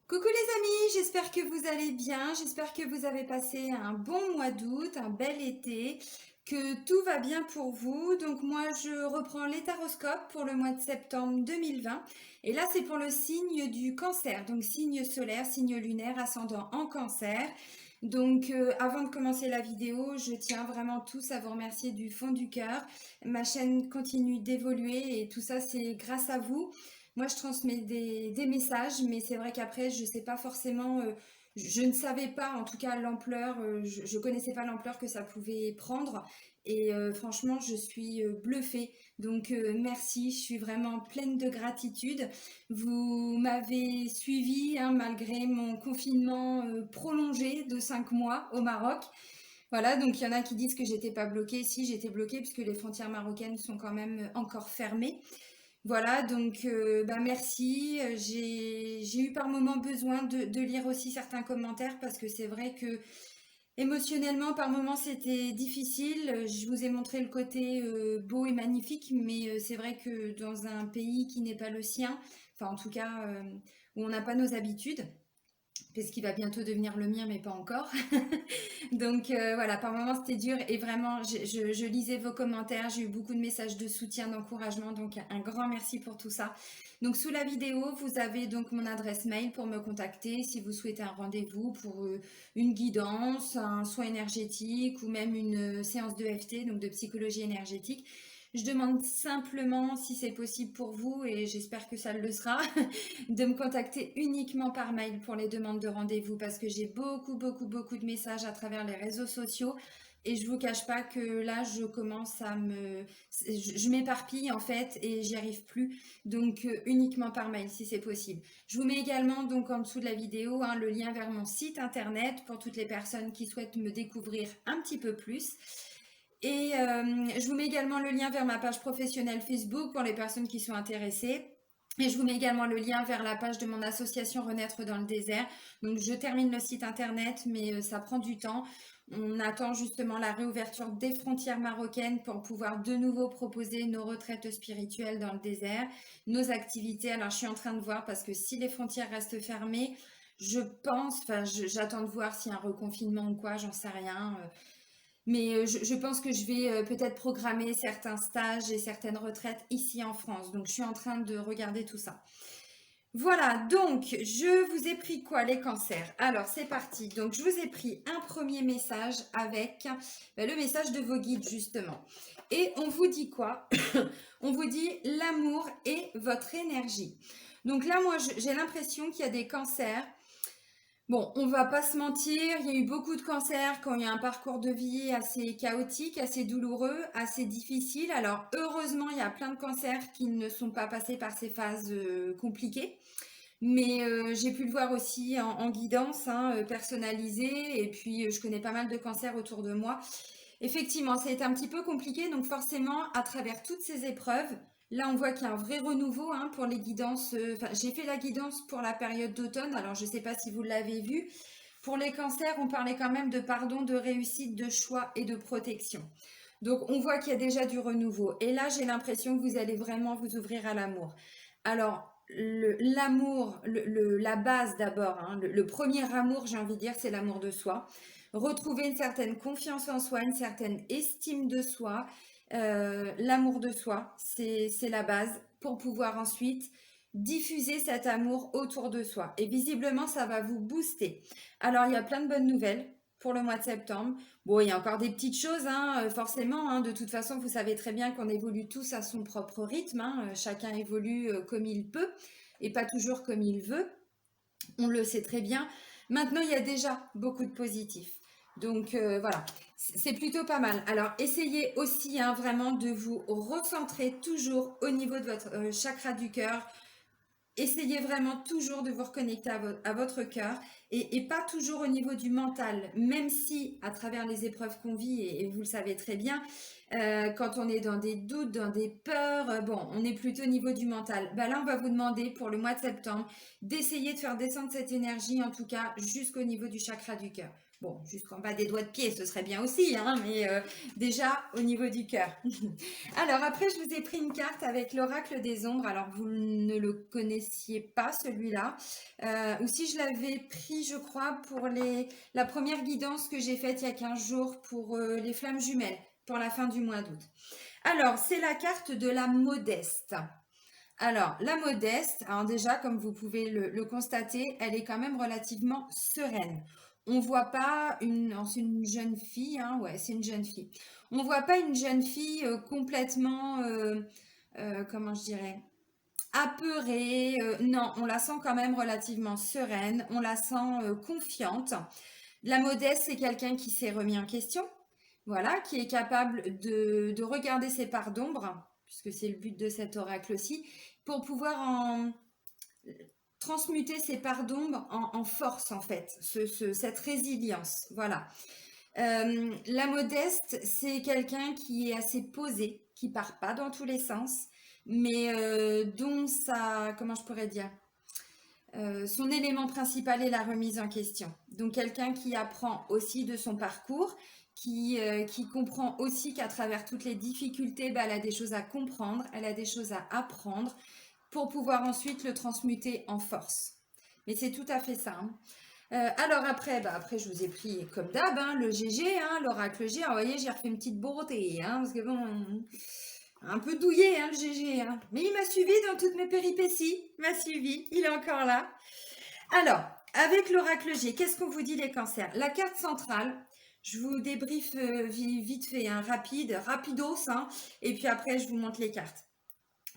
Coucou les amis, j'espère que vous allez bien, j'espère que vous avez passé un bon mois d'août, un bel été, que tout va bien pour vous. Donc moi je reprends les taroscopes pour le mois de septembre 2020 et là c'est pour le signe du cancer, donc signe solaire, signe lunaire, ascendant en cancer. Donc avant de commencer la vidéo, je tiens vraiment tous à vous remercier du fond du cœur. Ma chaîne continue d'évoluer et tout ça c'est grâce à vous. Moi, je transmets des messages, mais c'est vrai qu'après, je sais pas forcément, je ne savais pas en tout cas l'ampleur, je connaissais pas l'ampleur que ça pouvait prendre. Et franchement, je suis bluffée. Donc merci, je suis vraiment pleine de gratitude. Vous m'avez suivi hein, malgré mon confinement prolongé de 5 mois au Maroc. Voilà, donc il y en a qui disent que j'étais pas bloquée. Si, j'étais bloquée puisque les frontières marocaines sont quand même encore fermées. Voilà, donc bah merci. J'ai eu par moments besoin de lire aussi certains commentaires parce que c'est vrai que émotionnellement, par moments, c'était difficile. Je vous ai montré le côté beau et magnifique, mais c'est vrai que dans un pays qui n'est pas le sien, enfin en tout cas où on n'a pas nos habitudes, parce qu'il va bientôt devenir le mien, mais pas encore. Donc voilà, par moments c'était dur et vraiment je lisais vos commentaires, j'ai eu beaucoup de messages de soutien, d'encouragement, donc un grand merci pour tout ça. Donc sous la vidéo, vous avez donc mon adresse mail pour me contacter si vous souhaitez un rendez-vous pour une guidance, un soin énergétique ou même une séance de FT, donc de psychologie énergétique. Je demande simplement si c'est possible pour vous et j'espère que ça le sera de me contacter uniquement par mail pour les demandes de rendez-vous parce que j'ai beaucoup de messages à travers les réseaux sociaux et je vous cache pas que là je commence à je m'éparpille en fait et j'y arrive plus donc uniquement par mail si c'est possible. Je vous mets également donc en dessous de la vidéo hein, le lien vers mon site internet pour toutes les personnes qui souhaitent me découvrir un petit peu plus. Et je vous mets également le lien vers ma page professionnelle Facebook pour les personnes qui sont intéressées. Et je vous mets également le lien vers la page de mon association Renaître dans le désert. Donc je termine le site internet, mais ça prend du temps. On attend justement la réouverture des frontières marocaines pour pouvoir de nouveau proposer nos retraites spirituelles dans le désert, nos activités. Alors je suis en train de voir parce que si les frontières restent fermées, je pense, enfin j'attends de voir s'il y a un reconfinement ou quoi, j'en sais rien. Mais je pense que je vais peut-être programmer certains stages et certaines retraites ici en France. Donc, je suis en train de regarder tout ça. Voilà, donc je vous ai pris quoi les cancers? Alors, c'est parti. Donc, je vous ai pris un premier message avec le message de vos guides, justement. Et on vous dit quoi? On vous dit l'amour et votre énergie. Donc là, moi, j'ai l'impression qu'il y a des cancers. Bon, on va pas se mentir, il y a eu beaucoup de cancers quand il y a un parcours de vie assez chaotique, assez douloureux, assez difficile. Alors heureusement, il y a plein de cancers qui ne sont pas passés par ces phases compliquées. Mais j'ai pu le voir aussi en guidance hein, personnalisée. Et puis, je connais pas mal de cancers autour de moi. Effectivement, ça a été un petit peu compliqué. Donc forcément, à travers toutes ces épreuves, là, on voit qu'il y a un vrai renouveau hein, pour les guidances. Enfin, j'ai fait la guidance pour la période d'automne. Alors, je ne sais pas si vous l'avez vu. Pour les cancers, on parlait quand même de pardon, de réussite, de choix et de protection. Donc, on voit qu'il y a déjà du renouveau. Et là, j'ai l'impression que vous allez vraiment vous ouvrir à l'amour. Alors, l'amour, la base d'abord, hein, le premier amour, j'ai envie de dire, c'est l'amour de soi. Retrouver une certaine confiance en soi, une certaine estime de soi, l'amour de soi, c'est la base pour pouvoir ensuite diffuser cet amour autour de soi. Et visiblement, ça va vous booster. Alors, il y a plein de bonnes nouvelles pour le mois de septembre. Bon, il y a encore des petites choses, hein, forcément. Hein, de toute façon, vous savez très bien qu'on évolue tous à son propre rythme. Hein, chacun évolue comme il peut et pas toujours comme il veut. On le sait très bien. Maintenant, il y a déjà beaucoup de positifs. Donc voilà, c'est plutôt pas mal. Alors, essayez aussi hein, vraiment de vous recentrer toujours au niveau de votre chakra du cœur. Essayez vraiment toujours de vous reconnecter à votre cœur et pas toujours au niveau du mental, même si à travers les épreuves qu'on vit, et vous le savez très bien, quand on est dans des doutes, dans des peurs, bon, on est plutôt au niveau du mental. Bah là, on va vous demander pour le mois de septembre d'essayer de faire descendre cette énergie, en tout cas jusqu'au niveau du chakra du cœur. Bon, jusqu'en bas des doigts de pied, ce serait bien aussi, hein, mais déjà au niveau du cœur. Alors après, je vous ai pris une carte avec l'oracle des ombres. Alors vous ne le connaissiez pas celui-là, ou si je l'avais pris, je crois, pour la première guidance que j'ai faite il y a 15 jours pour les flammes jumelles, pour la fin du mois d'août. Alors, c'est la carte de la modeste. Alors, la modeste, alors déjà, comme vous pouvez le constater, elle est quand même relativement sereine. On voit pas c'est une jeune fille, hein, ouais, c'est une jeune fille. On voit pas une jeune fille complètement, comment je dirais, apeurée. Non, on la sent quand même relativement sereine. On la sent confiante. La modeste, c'est quelqu'un qui s'est remis en question, voilà, qui est capable de regarder ses parts d'ombre, puisque c'est le but de cet oracle aussi, pour pouvoir transmuter ses parts d'ombre en force, en fait, cette résilience. Voilà. La modeste, c'est quelqu'un qui est assez posé, qui part pas dans tous les sens, mais dont comment je pourrais dire, son élément principal est la remise en question. Donc quelqu'un qui apprend aussi de son parcours, qui comprend aussi qu'à travers toutes les difficultés, bah, elle a des choses à comprendre, elle a des choses à apprendre pour pouvoir ensuite le transmuter en force. Mais c'est tout à fait ça, hein. Alors après, après je vous ai pris comme d'hab, hein, le GG, hein, l'oracle G. Alors, vous voyez, j'ai refait une petite beauté, hein, parce que bon, un peu douillé, hein, le GG, hein. Mais il m'a suivi dans toutes mes péripéties. Il m'a suivi, il est encore là. Alors, avec l'oracle G, qu'est-ce qu'on vous dit les cancers? La carte centrale, je vous débriefe vite fait, hein, rapidos, hein, et puis après je vous montre les cartes.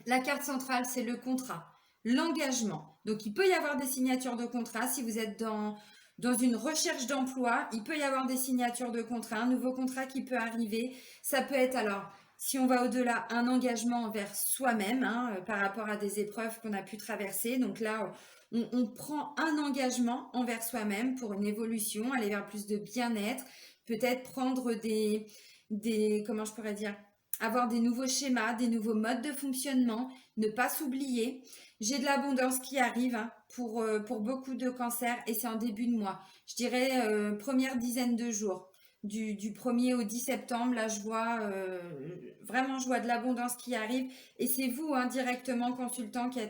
La carte centrale, c'est le contrat, l'engagement. Donc, il peut y avoir des signatures de contrat. Si vous êtes dans une recherche d'emploi, il peut y avoir des signatures de contrat, un nouveau contrat qui peut arriver. Ça peut être alors, si on va au-delà, un engagement envers soi-même, hein, par rapport à des épreuves qu'on a pu traverser. Donc là, on prend un engagement envers soi-même pour une évolution, aller vers plus de bien-être, peut-être prendre comment je pourrais dire, avoir des nouveaux schémas, des nouveaux modes de fonctionnement, ne pas s'oublier. J'ai de l'abondance qui arrive, hein, pour beaucoup de cancers et c'est en début de mois. Je dirais première dizaine de jours. Du 1er au 10 septembre, là je vois vraiment je vois de l'abondance qui arrive et c'est vous, hein, directement consultant qui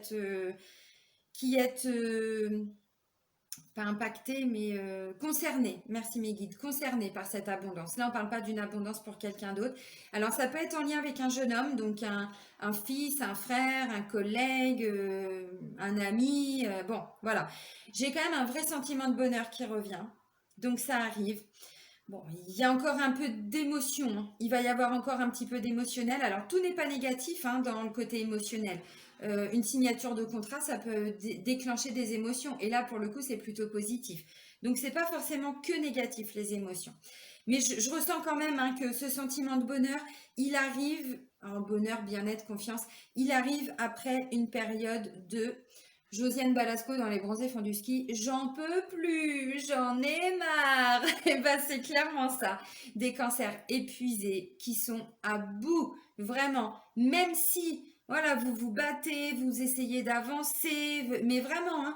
êtes pas impacté, mais concerné. Merci mes guides, concerné par cette abondance. Là, on ne parle pas d'une abondance pour quelqu'un d'autre. Alors, ça peut être en lien avec un jeune homme, donc un fils, un frère, un collègue, un ami. Bon, voilà. J'ai quand même un vrai sentiment de bonheur qui revient. Donc, ça arrive. Bon, il y a encore un peu d'émotion, hein. Il va y avoir encore un petit peu d'émotionnel. Alors, tout n'est pas négatif, hein, dans le côté émotionnel. Une signature de contrat, ça peut déclencher des émotions. Et là, pour le coup, c'est plutôt positif. Donc, c'est pas forcément que négatif, les émotions. Mais je ressens quand même, hein, que ce sentiment de bonheur, il arrive, en bonheur, bien-être, confiance, il arrive après une période de Josiane Balasco dans Les Bronzés font du ski. J'en peux plus, j'en ai marre. Et ben c'est clairement ça. Des cancers épuisés qui sont à bout, vraiment. Même si, voilà, vous vous battez, vous essayez d'avancer, mais vraiment, hein,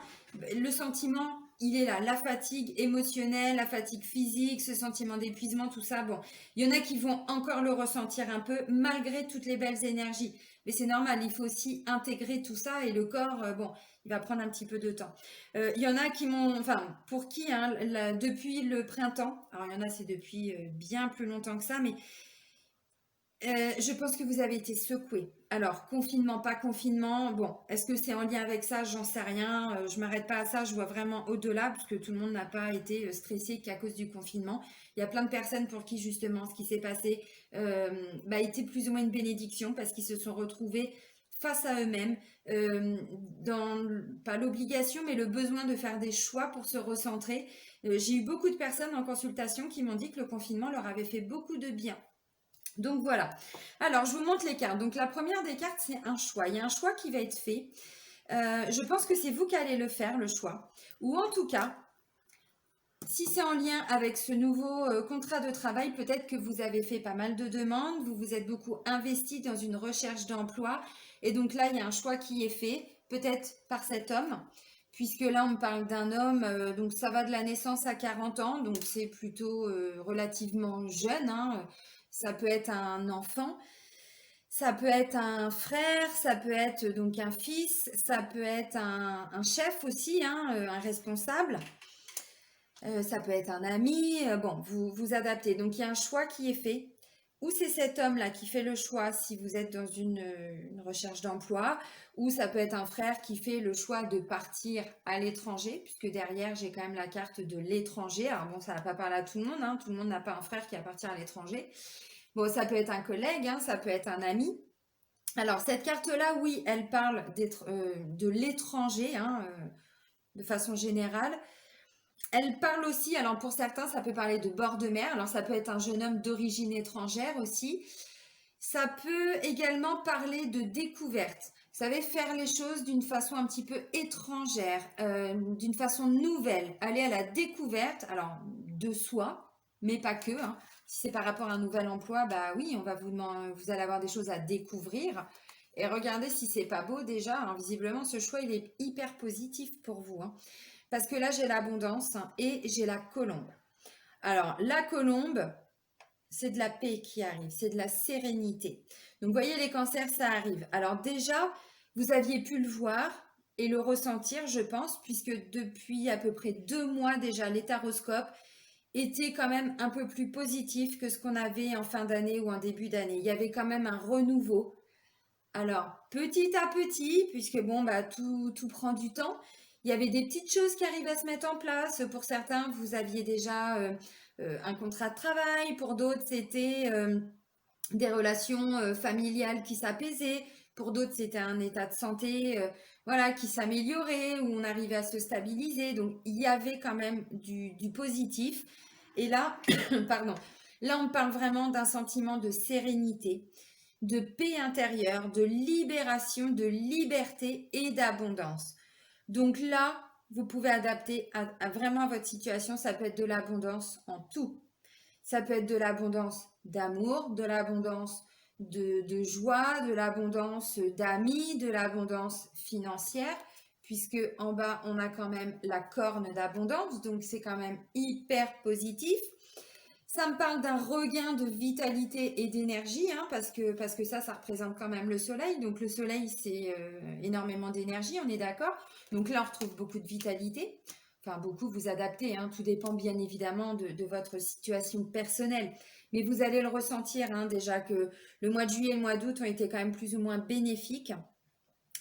le sentiment, il est là. La fatigue émotionnelle, la fatigue physique, ce sentiment d'épuisement, tout ça. Bon, il y en a qui vont encore le ressentir un peu, malgré toutes les belles énergies. Mais c'est normal, il faut aussi intégrer tout ça et le corps, bon, il va prendre un petit peu de temps. Il y en a qui m'ont, enfin, pour qui, hein, depuis le printemps, alors il y en a c'est depuis bien plus longtemps que ça, mais je pense que vous avez été secoués. Alors, confinement, pas confinement, bon, est-ce que c'est en lien avec ça? J'en sais rien. Je m'arrête pas à ça, je vois vraiment au-delà, parce que tout le monde n'a pas été stressé qu'à cause du confinement. Il y a plein de personnes pour qui, justement, ce qui s'est passé était plus ou moins une bénédiction, parce qu'ils se sont retrouvés face à eux-mêmes, dans, pas l'obligation, mais le besoin de faire des choix pour se recentrer. J'ai eu beaucoup de personnes en consultation qui m'ont dit que le confinement leur avait fait beaucoup de bien. Donc voilà. Alors, je vous montre les cartes. Donc la première des cartes, c'est un choix. Il y a un choix qui va être fait. Je pense que c'est vous qui allez le faire, le choix. Ou en tout cas, si c'est en lien avec ce nouveau contrat de travail, peut-être que vous avez fait pas mal de demandes, vous vous êtes beaucoup investi dans une recherche d'emploi. Et donc là, il y a un choix qui est fait, peut-être par cet homme puisque là, on me parle d'un homme, donc ça va de la naissance à 40 ans, donc c'est plutôt relativement jeune, hein. Ça peut être un enfant, ça peut être un frère, ça peut être donc un fils, ça peut être un chef aussi, hein, un responsable. Ça peut être un ami, bon, vous adaptez. Donc, il y a un choix qui est fait. Ou c'est cet homme-là qui fait le choix si vous êtes dans une recherche d'emploi, ou ça peut être un frère qui fait le choix de partir à l'étranger, puisque derrière, j'ai quand même la carte de l'étranger. Alors bon, ça ne va pas parler à tout le monde, hein, tout le monde n'a pas un frère qui va partir à l'étranger. Bon, ça peut être un collègue, hein, ça peut être un ami. Alors, cette carte-là, oui, elle parle de l'étranger, hein, de façon générale. Elle parle aussi, alors pour certains, ça peut parler de bord de mer, alors ça peut être un jeune homme d'origine étrangère aussi. Ça peut également parler de découverte. Vous savez, faire les choses d'une façon un petit peu étrangère, d'une façon nouvelle, aller à la découverte, alors de soi, mais pas que, hein. Si c'est par rapport à un nouvel emploi, bah oui, on va vous allez avoir des choses à découvrir. Et regardez si c'est pas beau déjà. Alors visiblement, ce choix, il est hyper positif pour vous, hein. Parce que là, j'ai l'abondance et j'ai la colombe. Alors, la colombe, c'est de la paix qui arrive, c'est de la sérénité. Donc, vous voyez, les cancers, ça arrive. Alors déjà, vous aviez pu le voir et le ressentir, je pense, puisque depuis à peu près 2 mois déjà, l'étaroscope était quand même un peu plus positif que ce qu'on avait en fin d'année ou en début d'année. Il y avait quand même un renouveau. Alors, petit à petit, puisque bon, bah, tout prend du temps, il y avait des petites choses qui arrivent à se mettre en place. Pour certains, vous aviez déjà un contrat de travail. Pour d'autres, c'était des relations familiales qui s'apaisaient. Pour d'autres, c'était un état de santé voilà, qui s'améliorait, où on arrivait à se stabiliser. Donc, il y avait quand même du positif. Et là, pardon, là, on parle vraiment d'un sentiment de sérénité, de paix intérieure, de libération, de liberté et d'abondance. Donc là, vous pouvez adapter à vraiment votre situation. Ça peut être de l'abondance en tout. Ça peut être de l'abondance d'amour, de l'abondance de joie, de l'abondance d'amis, de l'abondance financière, puisque en bas, on a quand même la corne d'abondance, donc c'est quand même hyper positif. Ça me parle d'un regain de vitalité et d'énergie, hein, parce que ça représente quand même le soleil. Donc le soleil, c'est énormément d'énergie, on est d'accord. Donc là, on retrouve beaucoup de vitalité. Enfin, beaucoup, vous adaptez, hein, tout dépend bien évidemment de votre situation personnelle. Mais vous allez le ressentir, hein, déjà que le mois de juillet et le mois d'août ont été quand même plus ou moins bénéfiques,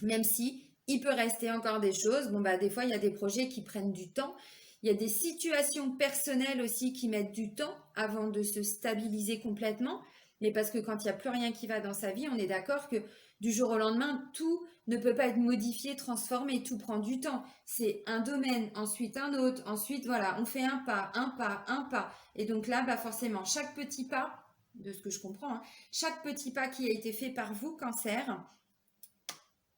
même si il peut rester encore des choses. Bon, bah, des fois, il y a des projets qui prennent du temps. Il y a des situations personnelles aussi qui mettent du temps avant de se stabiliser complètement. Mais parce que quand il n'y a plus rien qui va dans sa vie, on est d'accord que du jour au lendemain, tout ne peut pas être modifié, transformé, tout prend du temps. C'est un domaine, ensuite un autre, ensuite voilà, on fait un pas, un pas, un pas. Et donc là, bah forcément, chaque petit pas, de ce que je comprends, hein, chaque petit pas qui a été fait par vous, cancer,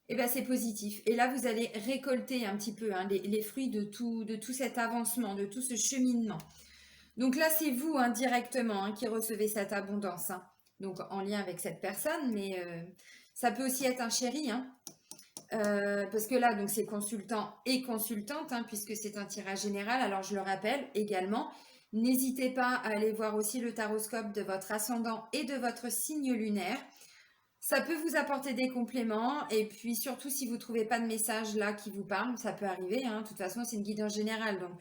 eh ben, c'est positif. Et là, vous allez récolter un petit peu hein, les fruits de tout cet avancement, de tout ce cheminement. Donc là, c'est vous hein, directement hein, qui recevez cette abondance. Hein. Donc en lien avec cette personne, mais ça peut aussi être un chéri. Hein. Parce que là, donc c'est consultant et consultante, hein, puisque c'est un tirage général. Alors je le rappelle également, n'hésitez pas à aller voir aussi le taroscope de votre ascendant et de votre signe lunaire. Ça peut vous apporter des compléments et puis surtout si vous ne trouvez pas de message là qui vous parle, ça peut arriver, hein. De toute façon, c'est une guidance générale. Donc,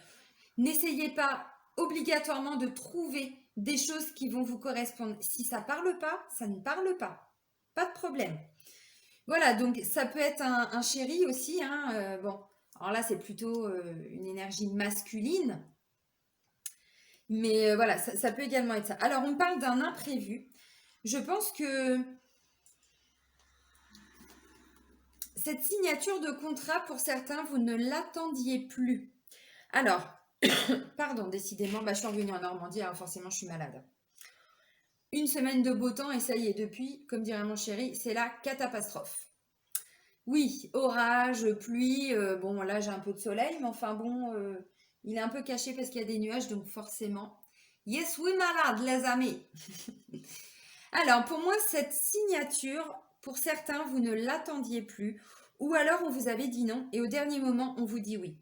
n'essayez pas obligatoirement de trouver des choses qui vont vous correspondre. Si ça ne parle pas, ça ne parle pas. Pas de problème. Voilà, donc ça peut être un chéri aussi. Hein, bon, alors là, c'est plutôt une énergie masculine. Mais voilà, ça peut également être ça. Alors, on parle d'un imprévu. Je pense que cette signature de contrat, pour certains, vous ne l'attendiez plus. Alors, pardon, décidément, bah, je suis revenue en Normandie, alors forcément, je suis malade. Une semaine de beau temps, et ça y est, depuis, comme dirait mon chéri, c'est la catastrophe. Oui, orage, pluie, bon, là, j'ai un peu de soleil, mais enfin, bon, il est un peu caché parce qu'il y a des nuages, donc forcément. Yes, oui, malade, les amis. Alors, pour moi, cette signature, pour certains, vous ne l'attendiez plus ou alors on vous avait dit non et au dernier moment, on vous dit oui.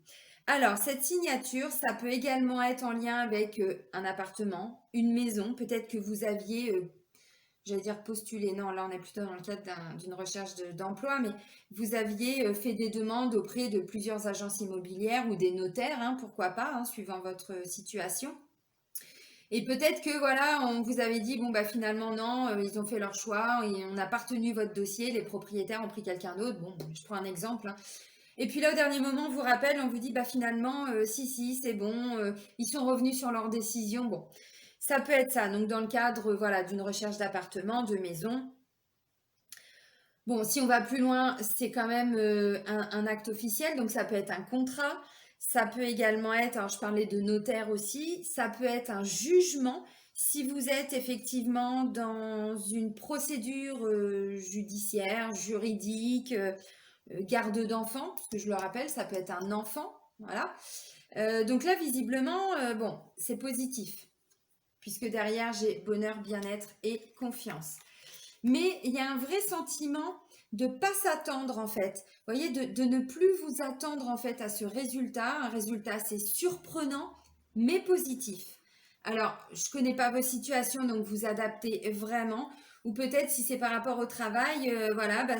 Alors, cette signature, ça peut également être en lien avec un appartement, une maison, peut-être que vous aviez j'allais dire postuler, non, là on est plutôt dans le cadre d'une recherche d'emploi, mais vous aviez fait des demandes auprès de plusieurs agences immobilières ou des notaires, hein, pourquoi pas, hein, suivant votre situation. Et peut-être que voilà, on vous avait dit, bon bah finalement non, ils ont fait leur choix et on n'a pas retenu votre dossier, les propriétaires ont pris quelqu'un d'autre. Bon, je prends un exemple, hein. Et puis là, au dernier moment, on vous rappelle, on vous dit, bah finalement, si, c'est bon, ils sont revenus sur leur décision. Bon, ça peut être ça. Donc, dans le cadre, voilà, d'une recherche d'appartement, de maison. Bon, si on va plus loin, c'est quand même un acte officiel. Donc, ça peut être un contrat. Ça peut également être, alors je parlais de notaire aussi, ça peut être un jugement. Si vous êtes effectivement dans une procédure judiciaire, juridique, garde d'enfant, parce que je le rappelle, ça peut être un enfant, voilà. Donc là, visiblement, bon, c'est positif, puisque derrière, j'ai bonheur, bien-être et confiance. Mais il y a un vrai sentiment de ne pas s'attendre, en fait. Vous voyez, de ne plus vous attendre, en fait, à ce résultat. Un résultat assez surprenant, mais positif. Alors, je ne connais pas vos situations, donc vous adaptez vraiment. Ou peut-être, si c'est par rapport au travail, voilà, bah,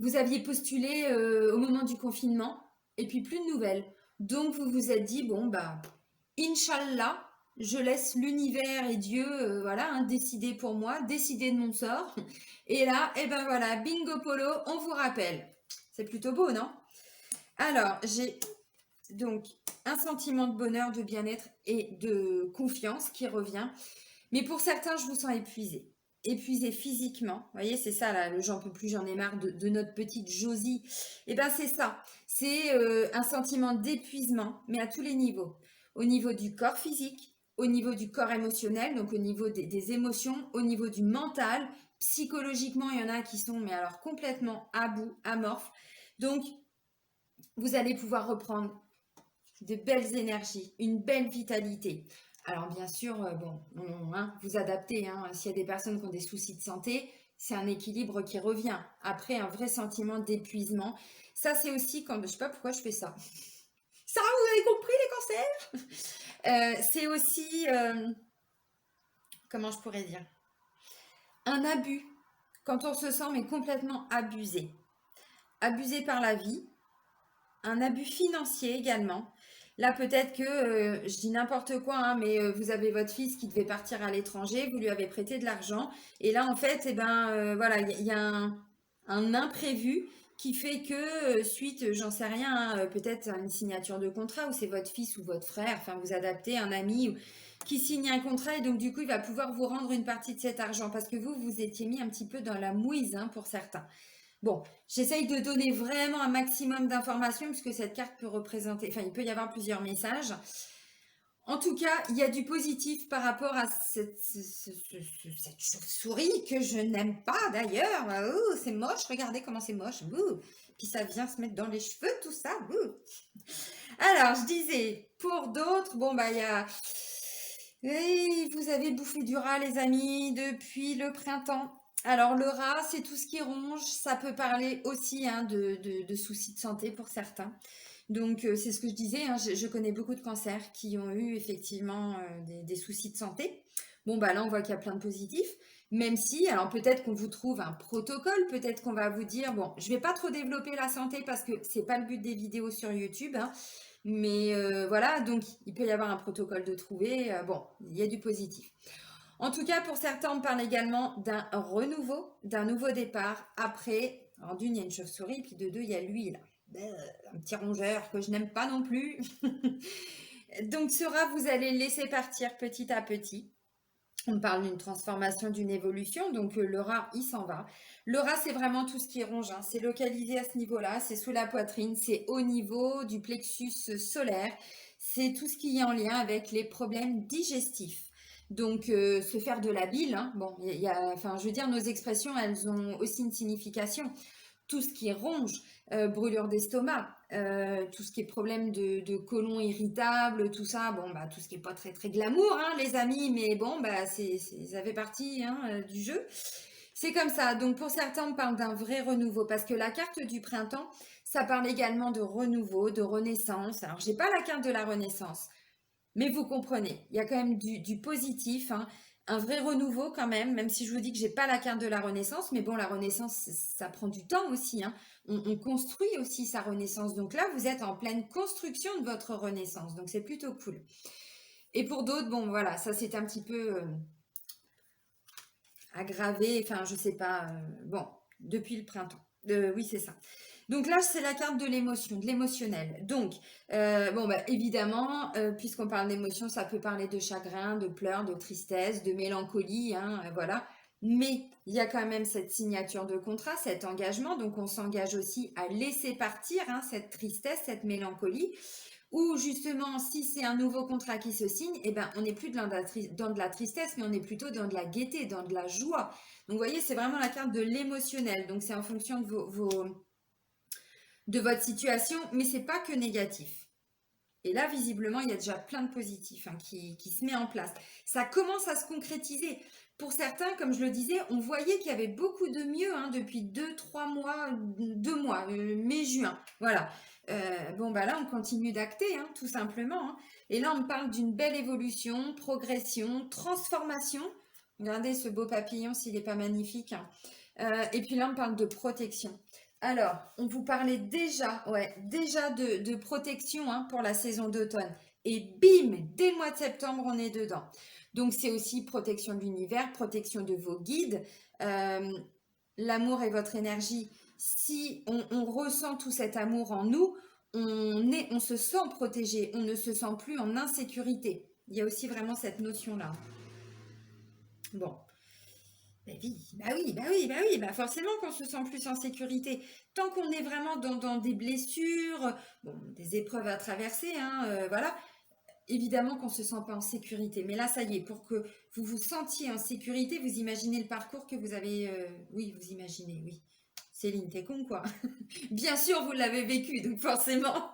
vous aviez postulé au moment du confinement et puis plus de nouvelles. Donc vous vous êtes dit, bon, bah, Inch'Allah, je laisse l'univers et Dieu voilà, hein, décider pour moi, décider de mon sort. Et là, et ben voilà, bingo polo, on vous rappelle. C'est plutôt beau, non? Alors, j'ai donc un sentiment de bonheur, de bien-être et de confiance qui revient. Mais pour certains, je vous sens épuisé. Épuisé physiquement. Vous voyez, c'est ça, là, le j'en peux plus, j'en ai marre de notre petite Josie. Et bien, c'est ça. C'est un sentiment d'épuisement, mais à tous les niveaux. Au niveau du corps physique, au niveau du corps émotionnel, donc au niveau des émotions, au niveau du mental. Psychologiquement, il y en a qui sont, mais alors complètement à bout, amorphes. Donc, vous allez pouvoir reprendre de belles énergies, une belle vitalité. Alors bien sûr, bon, hein, vous adaptez, hein, s'il y a des personnes qui ont des soucis de santé, c'est un équilibre qui revient. Après, un vrai sentiment d'épuisement. Ça, c'est aussi quand, je sais pas pourquoi je fais ça. Ça, vous avez compris les cancers? C'est aussi, comment je pourrais dire, un abus. Quand on se sent mais complètement abusé. Abusé par la vie, un abus financier également. Là, peut-être que, je dis n'importe quoi, hein, mais vous avez votre fils qui devait partir à l'étranger, vous lui avez prêté de l'argent, et là, en fait, eh ben, voilà, il y a un imprévu qui fait que, suite, j'en sais rien, hein, peut-être une signature de contrat, ou c'est votre fils ou votre frère, enfin, vous adaptez, un ami qui signe un contrat, et donc, du coup, il va pouvoir vous rendre une partie de cet argent, parce que vous, vous étiez mis un petit peu dans la mouise, hein, pour certains. Bon, j'essaye de donner vraiment un maximum d'informations puisque cette carte peut représenter, enfin, il peut y avoir plusieurs messages. En tout cas, il y a du positif par rapport à cette chauve-souris que je n'aime pas d'ailleurs. Ouh, c'est moche, regardez comment c'est moche. Ouh. Puis ça vient se mettre dans les cheveux, tout ça. Ouh. Alors, je disais, pour d'autres, bon, bah, il y a... Et vous avez bouffé du rat, les amis, depuis le printemps. Alors, le rat, c'est tout ce qui ronge. Ça peut parler aussi hein, de soucis de santé pour certains. Donc, c'est ce que je disais. Hein, je connais beaucoup de cancers qui ont eu effectivement des soucis de santé. Bon, bah là, on voit qu'il y a plein de positifs. Même si, alors peut-être qu'on vous trouve un protocole, peut-être qu'on va vous dire, bon, je vais pas trop développer la santé parce que c'est pas le but des vidéos sur YouTube, hein, mais voilà, donc il peut y avoir un protocole de trouver. Bon, il y a du positif. En tout cas, pour certains, on parle également d'un renouveau, d'un nouveau départ. Après, alors d'une, il y a une chauve-souris, puis de deux, il y a lui, là. Un petit rongeur que je n'aime pas non plus. Donc, ce rat, vous allez le laisser partir petit à petit. On parle d'une transformation, d'une évolution. Donc, le rat, il s'en va. Le rat, c'est vraiment tout ce qui ronge, hein. C'est localisé à ce niveau-là. C'est sous la poitrine. C'est au niveau du plexus solaire. C'est tout ce qui est en lien avec les problèmes digestifs. Donc, se faire de la bile, hein. Bon, enfin, je veux dire, nos expressions, elles ont aussi une signification. Tout ce qui ronge, brûlure d'estomac, tout ce qui est problème de côlon irritable, tout ça, bon, bah, tout ce qui n'est pas très, très glamour, hein, les amis, mais bon, bah, ça fait partie hein, du jeu. C'est comme ça. Donc pour certains, on parle d'un vrai renouveau parce que la carte du printemps, ça parle également de renouveau, de renaissance. Alors, j'ai pas la carte de la renaissance, mais vous comprenez, il y a quand même du positif, hein, un vrai renouveau quand même si je vous dis que j'ai pas la carte de la renaissance, mais bon, la renaissance, ça prend du temps aussi, hein. On construit aussi sa renaissance. Donc là, vous êtes en pleine construction de votre renaissance. Donc c'est plutôt cool. Et pour d'autres, bon, voilà, ça c'est un petit peu aggravé, enfin, je sais pas, bon, depuis le printemps. Oui, c'est ça. Donc là, c'est la carte de l'émotion, de l'émotionnel. Donc, bon, bah, évidemment, puisqu'on parle d'émotion, ça peut parler de chagrin, de pleurs, de tristesse, de mélancolie, hein, voilà. Mais il y a quand même cette signature de contrat, cet engagement. Donc, on s'engage aussi à laisser partir, hein, cette tristesse, cette mélancolie. Ou justement, si c'est un nouveau contrat qui se signe, eh ben, on n'est plus dans de la tristesse, mais on est plutôt dans de la gaieté, dans de la joie. Donc, vous voyez, c'est vraiment la carte de l'émotionnel. Donc, c'est en fonction de de votre situation, mais c'est pas que négatif. Et là, visiblement, il y a déjà plein de positifs, hein, qui se met en place. Ça commence à se concrétiser. Pour certains, comme je le disais, on voyait qu'il y avait beaucoup de mieux, hein, depuis 2, 3 mois, 2 mois, mai, juin. Voilà. Bon, bah là, on continue d'acter, hein, tout simplement, hein. Et là, on parle d'une belle évolution, progression, transformation. Regardez ce beau papillon, s'il n'est pas magnifique, hein. Et puis là, on parle de protection. Alors, on vous parlait déjà, ouais, déjà de protection, hein, pour la saison d'automne. Et bim, dès le mois de septembre, on est dedans. Donc, c'est aussi protection de l'univers, protection de vos guides, euh, l'amour et votre énergie. Si on ressent tout cet amour en nous, on se sent protégé, on ne se sent plus en insécurité. Il y a aussi vraiment cette notion-là. Bon. Ben oui, bah oui, bah oui, bah oui, bah forcément qu'on se sent plus en sécurité. Tant qu'on est vraiment dans des blessures, bon, des épreuves à traverser, hein, voilà, évidemment qu'on ne se sent pas en sécurité. Mais là, ça y est, pour que vous vous sentiez en sécurité, vous imaginez le parcours que vous avez. Oui, vous imaginez, oui. Céline, t'es con, quoi. Bien sûr, vous l'avez vécu, donc forcément.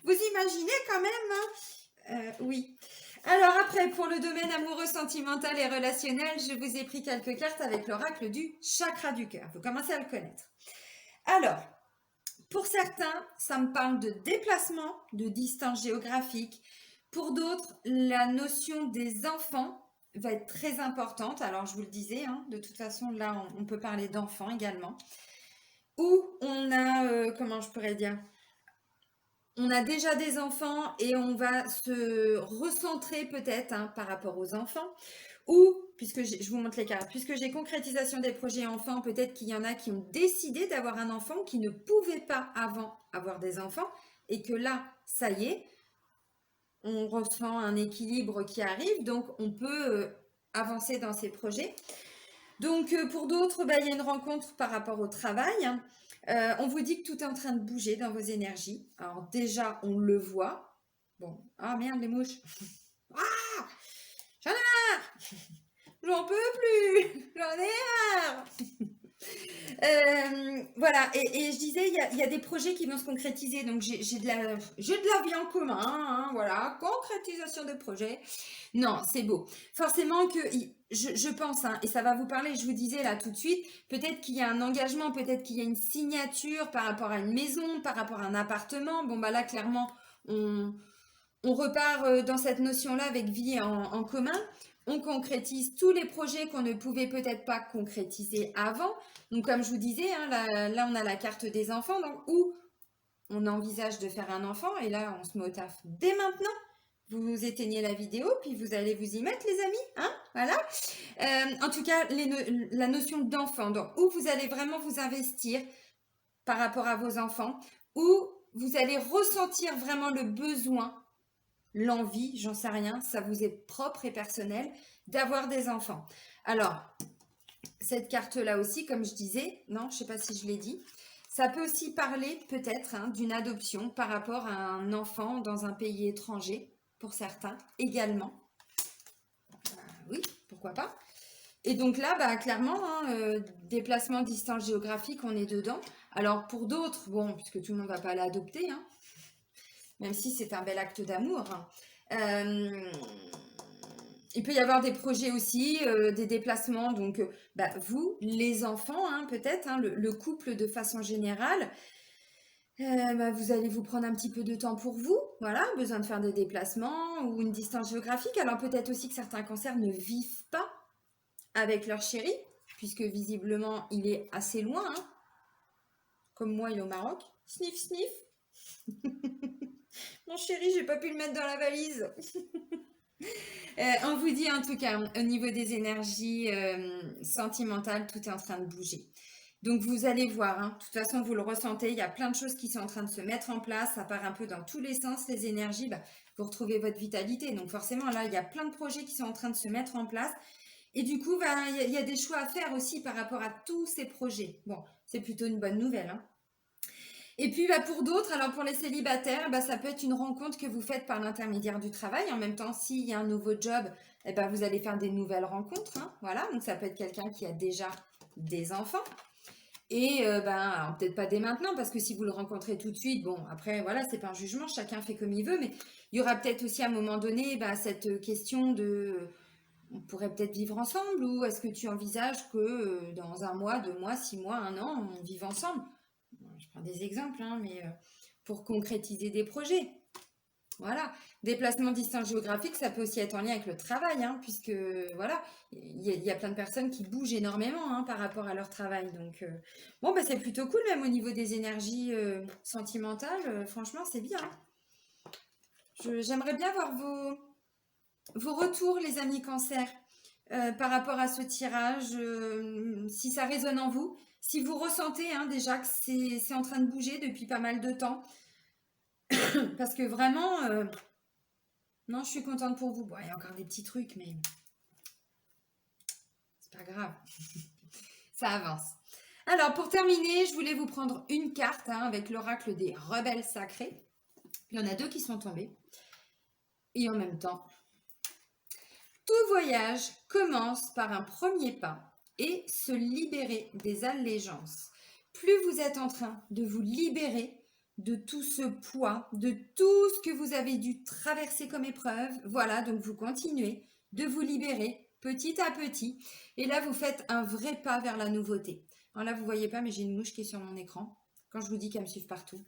Vous imaginez quand même, hein. Oui. Alors après, pour le domaine amoureux, sentimental et relationnel, je vous ai pris quelques cartes avec l'oracle du chakra du cœur. Vous commencez à le connaître. Alors, pour certains, ça me parle de déplacement, de distance géographique. Pour d'autres, la notion des enfants va être très importante. Alors, je vous le disais, hein, de toute façon, là, on peut parler d'enfants également. Ou on a, comment je pourrais dire, on a déjà des enfants et on va se recentrer peut-être, hein, par rapport aux enfants. Ou, je vous montre les cartes, puisque j'ai concrétisation des projets enfants, peut-être qu'il y en a qui ont décidé d'avoir un enfant, qui ne pouvaient pas avant avoir des enfants, et que là, ça y est, on ressent un équilibre qui arrive, donc on peut avancer dans ces projets. Donc pour d'autres, bah, il y a une rencontre par rapport au travail, hein. On vous dit que tout est en train de bouger dans vos énergies. Alors déjà, on le voit. Bon, ah merde, les mouches. Ah, j'en ai marre. J'en peux plus. J'en ai marre. Voilà, et je disais, il y a des projets qui vont se concrétiser, donc j'ai de la vie en commun, hein, voilà, concrétisation de projets. Non, c'est beau. Forcément que, je pense, hein, et ça va vous parler, je vous disais là tout de suite, peut-être qu'il y a un engagement, peut-être qu'il y a une signature par rapport à une maison, par rapport à un appartement. Bon, bah là, clairement, on repart dans cette notion-là avec vie en commun. On concrétise tous les projets qu'on ne pouvait peut-être pas concrétiser avant. Donc, comme je vous disais, hein, là, on a la carte des enfants, donc, où on envisage de faire un enfant. Et là, on se met au taf dès maintenant. Vous éteignez la vidéo, puis vous allez vous y mettre, les amis. Hein, voilà. En tout cas, la notion d'enfant, donc, où vous allez vraiment vous investir par rapport à vos enfants, où vous allez ressentir vraiment le besoin, l'envie, j'en sais rien, ça vous est propre et personnel d'avoir des enfants. Alors, cette carte-là aussi, comme je disais, non, je ne sais pas si je l'ai dit, ça peut aussi parler peut-être, hein, d'une adoption par rapport à un enfant dans un pays étranger, pour certains également. Oui, pourquoi pas. Et donc là, bah, clairement, hein, déplacement, distance géographique, on est dedans. Alors pour d'autres, bon, puisque tout le monde ne va pas l'adopter, hein, même si c'est un bel acte d'amour, hein. il peut y avoir des projets aussi, des déplacements. Donc, bah, vous, les enfants, hein, peut-être, hein, le couple de façon générale, bah, vous allez vous prendre un petit peu de temps pour vous. Voilà, besoin de faire des déplacements ou une distance géographique. Alors, peut-être aussi que certains cancers ne vivent pas avec leur chéri, puisque visiblement, il est assez loin, hein. Comme moi, il est au Maroc. Sniff, sniff. Mon chéri, j'ai pas pu le mettre dans la valise. On vous dit en tout cas, au niveau des énergies sentimentales, tout est en train de bouger. Donc vous allez voir, hein, de toute façon vous le ressentez, il y a plein de choses qui sont en train de se mettre en place, ça part un peu dans tous les sens, les énergies, bah, vous retrouvez votre vitalité. Donc forcément là, il y a plein de projets qui sont en train de se mettre en place. Et du coup, bah, il y a des choix à faire aussi par rapport à tous ces projets. Bon, c'est plutôt une bonne nouvelle, hein. Et puis bah, pour d'autres, alors pour les célibataires, bah, ça peut être une rencontre que vous faites par l'intermédiaire du travail. En même temps, s'il y a un nouveau job, eh ben, vous allez faire des nouvelles rencontres, hein. Voilà, donc ça peut être quelqu'un qui a déjà des enfants. Et ben, alors peut-être pas dès maintenant, parce que si vous le rencontrez tout de suite, bon, après, voilà, c'est pas un jugement, chacun fait comme il veut, mais il y aura peut-être aussi à un moment donné bah, cette question de, on pourrait peut-être vivre ensemble, ou est-ce que tu envisages que dans 1 mois, 2 mois, 6 mois, 1 an, on vive ensemble? Bon, je prends des exemples, hein, mais pour concrétiser des projets. Voilà, déplacement distance géographique, ça peut aussi être en lien avec le travail, hein, puisque voilà, il y a plein de personnes qui bougent énormément hein, par rapport à leur travail. Donc, bon, bah, c'est plutôt cool, même au niveau des énergies sentimentales, franchement, c'est bien. J'aimerais bien voir vos retours, les amis cancer, par rapport à ce tirage, si ça résonne en vous, si vous ressentez hein, déjà que c'est en train de bouger depuis pas mal de temps, parce que vraiment. Non, je suis contente pour vous. Bon, il y a encore des petits trucs, mais c'est pas grave. Ça avance. Alors, pour terminer, je voulais vous prendre une carte hein, avec l'oracle des rebelles sacrés. Il y en a 2 qui sont tombés. Et en même temps, tout voyage commence par un premier pas et se libérer des allégeances. Plus vous êtes en train de vous libérer de tout ce poids, de tout ce que vous avez dû traverser comme épreuve, voilà, donc vous continuez de vous libérer petit à petit. Et là, vous faites un vrai pas vers la nouveauté. Alors là, vous ne voyez pas, mais j'ai une mouche qui est sur mon écran. Quand je vous dis qu'elle me suit partout.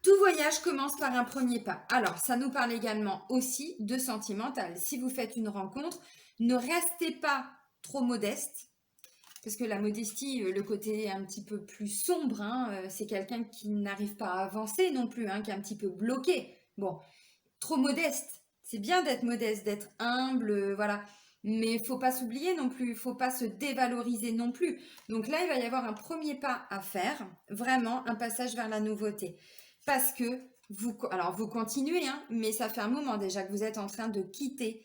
Tout voyage commence par un premier pas. Alors, ça nous parle également aussi de sentimental. Si vous faites une rencontre, ne restez pas trop modeste, parce que la modestie, le côté un petit peu plus sombre, hein, c'est quelqu'un qui n'arrive pas à avancer non plus, hein, qui est un petit peu bloqué. Bon, trop modeste. C'est bien d'être modeste, d'être humble, voilà. Mais il faut pas s'oublier non plus, il faut pas se dévaloriser non plus. Donc là, il va y avoir un premier pas à faire, vraiment un passage vers la nouveauté. Parce que alors vous continuez, hein, mais ça fait un moment déjà que vous êtes en train de quitter,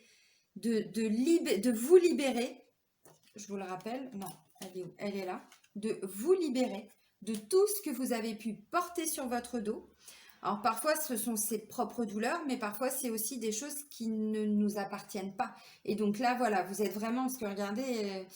de vous libérer. Je vous le rappelle, non, elle est où? Elle est là. De vous libérer de tout ce que vous avez pu porter sur votre dos. Alors parfois ce sont ses propres douleurs, mais parfois c'est aussi des choses qui ne nous appartiennent pas. Et donc là, voilà, vous êtes vraiment, parce que regardez,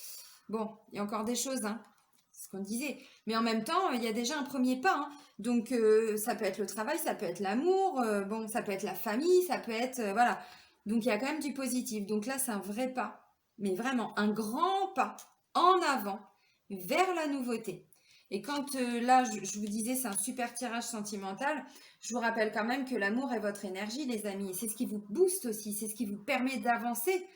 bon, il y a encore des choses, hein, c'est ce qu'on disait. Mais en même temps, il y a déjà un premier pas, hein. Donc ça peut être le travail, ça peut être l'amour, bon, ça peut être la famille, ça peut être, voilà. Donc il y a quand même du positif. Donc là, c'est un vrai pas, mais vraiment un grand pas en avant vers la nouveauté. Et quand là, je vous disais, c'est un super tirage sentimental, je vous rappelle quand même que l'amour est votre énergie, les amis. C'est ce qui vous booste aussi, c'est ce qui vous permet d'avancer.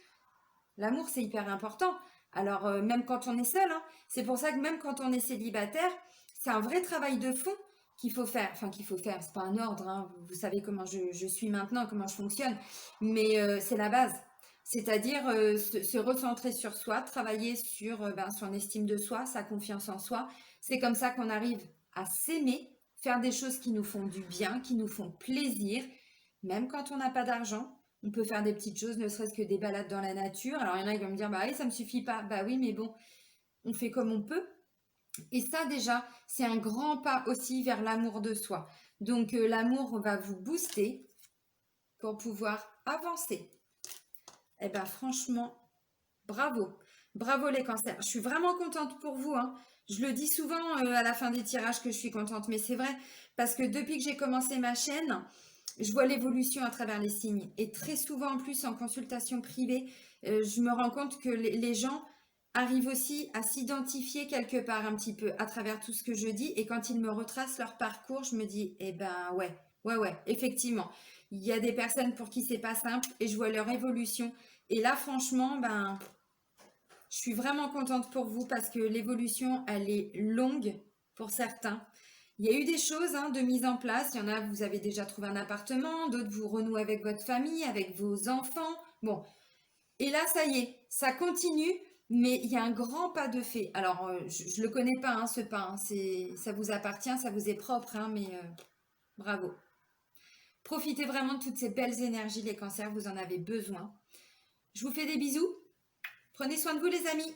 L'amour, c'est hyper important. Alors, même quand on est seul, hein, c'est pour ça que même quand on est célibataire, c'est un vrai travail de fond qu'il faut faire. Enfin, qu'il faut faire, c'est pas un ordre, hein. Vous savez comment je suis maintenant, comment je fonctionne. Mais c'est la base. C'est-à-dire se recentrer sur soi, travailler sur son estime de soi, sa confiance en soi. C'est comme ça qu'on arrive à s'aimer, faire des choses qui nous font du bien, qui nous font plaisir, même quand on n'a pas d'argent. On peut faire des petites choses, ne serait-ce que des balades dans la nature. Alors, il y en a qui vont me dire, bah oui, ça me suffit pas. Bah oui, mais bon, on fait comme on peut. Et ça, déjà, c'est un grand pas aussi vers l'amour de soi. Donc, l'amour va vous booster pour pouvoir avancer. Eh bien, franchement, bravo. Bravo les cancers. Je suis vraiment contente pour vous, hein. Je le dis souvent à la fin des tirages que je suis contente, mais c'est vrai, parce que depuis que j'ai commencé ma chaîne, je vois l'évolution à travers les signes. Et très souvent, en plus, en consultation privée, je me rends compte que les gens arrivent aussi à s'identifier quelque part un petit peu à travers tout ce que je dis. Et quand ils me retracent leur parcours, je me dis, eh ben ouais, effectivement. Il y a des personnes pour qui c'est pas simple et je vois leur évolution. Et là, franchement, ben, je suis vraiment contente pour vous parce que l'évolution, elle est longue pour certains. Il y a eu des choses hein, de mise en place. Il y en a, vous avez déjà trouvé un appartement, d'autres vous renouez avec votre famille, avec vos enfants. Bon, et là, ça y est, ça continue, mais il y a un grand pas de fait. Alors, je ne le connais pas, hein, ce pas. Hein, ça vous appartient, ça vous est propre, hein, mais bravo. Profitez vraiment de toutes ces belles énergies, les cancers, vous en avez besoin. Je vous fais des bisous. Prenez soin de vous, les amis.